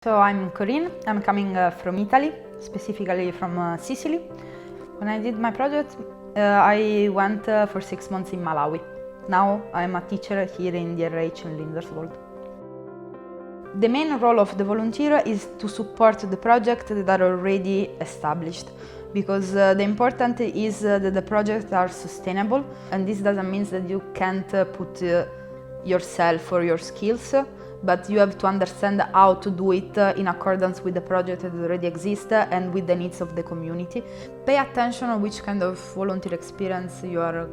So I'm Corinne, I'm coming from Italy, specifically from Sicily. When I did my project, I went for 6 months in Malawi. Now I'm a teacher here in the RH in Linderswold. The main role of the volunteer is to support the projects that are already established, because the important is that the projects are sustainable, and this doesn't mean that you can't put yourself or your skills, but you have to understand how to do it in accordance with the project that already exists and with the needs of the community. Pay attention on which kind of volunteer experience you are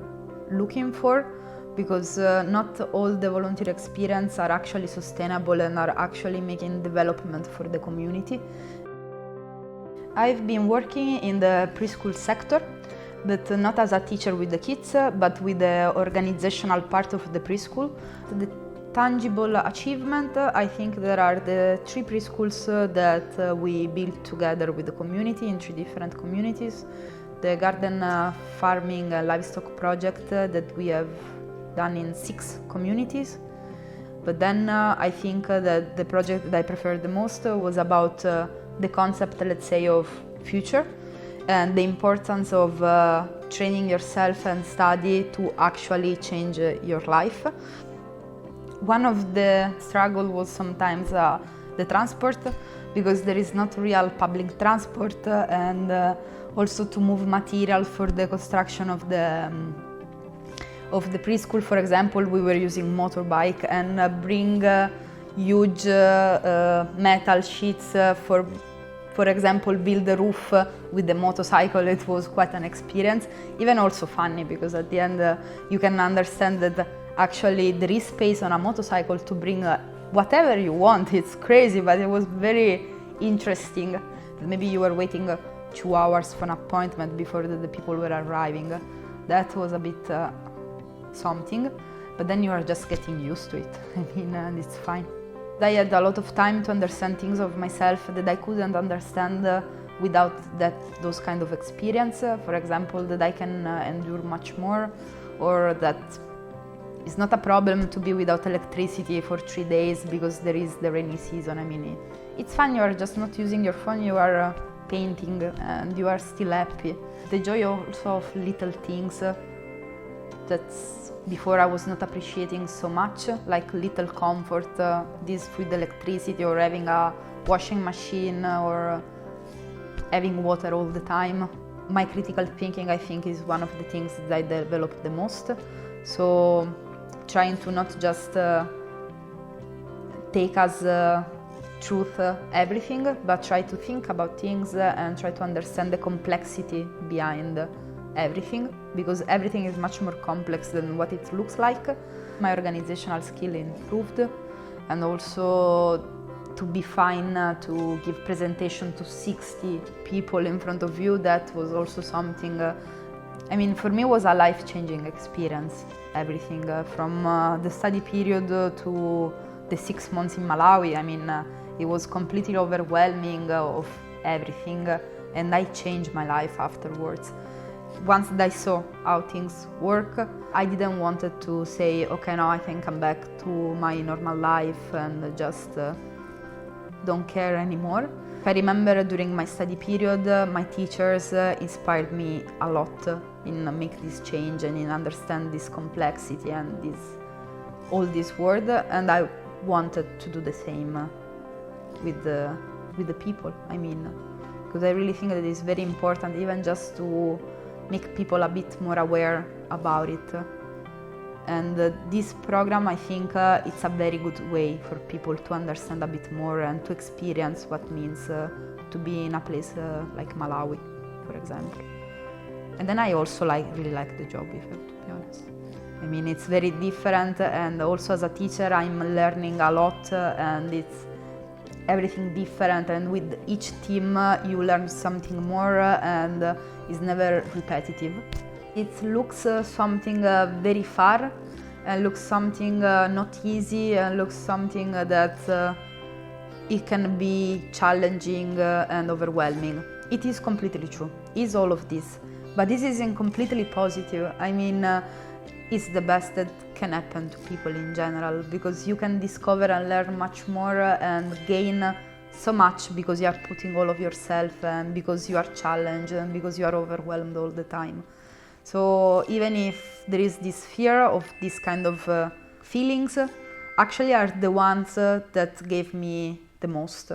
looking for, because not all the volunteer experience are actually sustainable and are actually making development for the community. I've been working in the preschool sector, but not as a teacher with the kids, but with the organizational part of the preschool. The tangible achievement, I think there are the 3 preschools that we built together with the community in 3 different communities. The garden farming livestock project that we have done in 6 communities. But then I think that the project that I preferred the most was about the concept, let's say, of future and the importance of training yourself and study to actually change your life. One of the struggles was sometimes the transport, because there is not real public transport, and also to move material for the construction of the preschool. For example, we were using motorbike and bring huge metal sheets for example, build the roof with the motorcycle. It was quite an experience, even also funny, because at the end you can understand that actually there is space on a motorcycle to bring whatever you want. It's crazy, but it was very interesting. Maybe you were waiting 2 hours for an appointment before the people were arriving. That was a bit something, but then you are just getting used to it. I mean, it's fine. I had a lot of time to understand things of myself that I couldn't understand without those kind of experience. For example, that I can endure much more, or that it's not a problem to be without electricity for 3 days because there is the rainy season. I mean, it's fun. You are just not using your phone, you are painting, and you are still happy. The joy also of little things that before I was not appreciating so much, like little comfort, this with electricity, or having a washing machine, or having water all the time. My critical thinking, I think, is one of the things that I developed the most. So trying to not just take as truth everything, but try to think about things and try to understand the complexity behind everything, because everything is much more complex than what it looks like. My organizational skill improved, and also to be fine to give presentation to 60 people in front of you, that was also something, I mean, for me it was a life-changing experience. Everything from the study period to the 6 months in Malawi. I mean, it was completely overwhelming of everything, and I changed my life afterwards. Once I saw how things work, I didn't want to say, okay, now I can come back to my normal life and just don't care anymore. I remember during my study period, my teachers inspired me a lot in make this change and in understand this complexity and all this world, and I wanted to do the same with the people. I mean, because I really think that it's very important, even just to make people a bit more aware about it. And this program, I think it's a very good way for people to understand a bit more and to experience what it means to be in a place like Malawi, for example. And then I also really like the job, if I have to be honest. I mean, it's very different, and also as a teacher I'm learning a lot, and it's everything different, and with each team you learn something more, and it's never repetitive. It looks something very far, and looks something not easy, and looks something that it can be challenging and overwhelming. It is completely true. It's all of this, but this isn't completely positive. I mean, it's the best that can happen to people in general, because you can discover and learn much more and gain so much because you are putting all of yourself and because you are challenged and because you are overwhelmed all the time. So even if there is this fear of this kind of feelings, actually are the ones that gave me the most.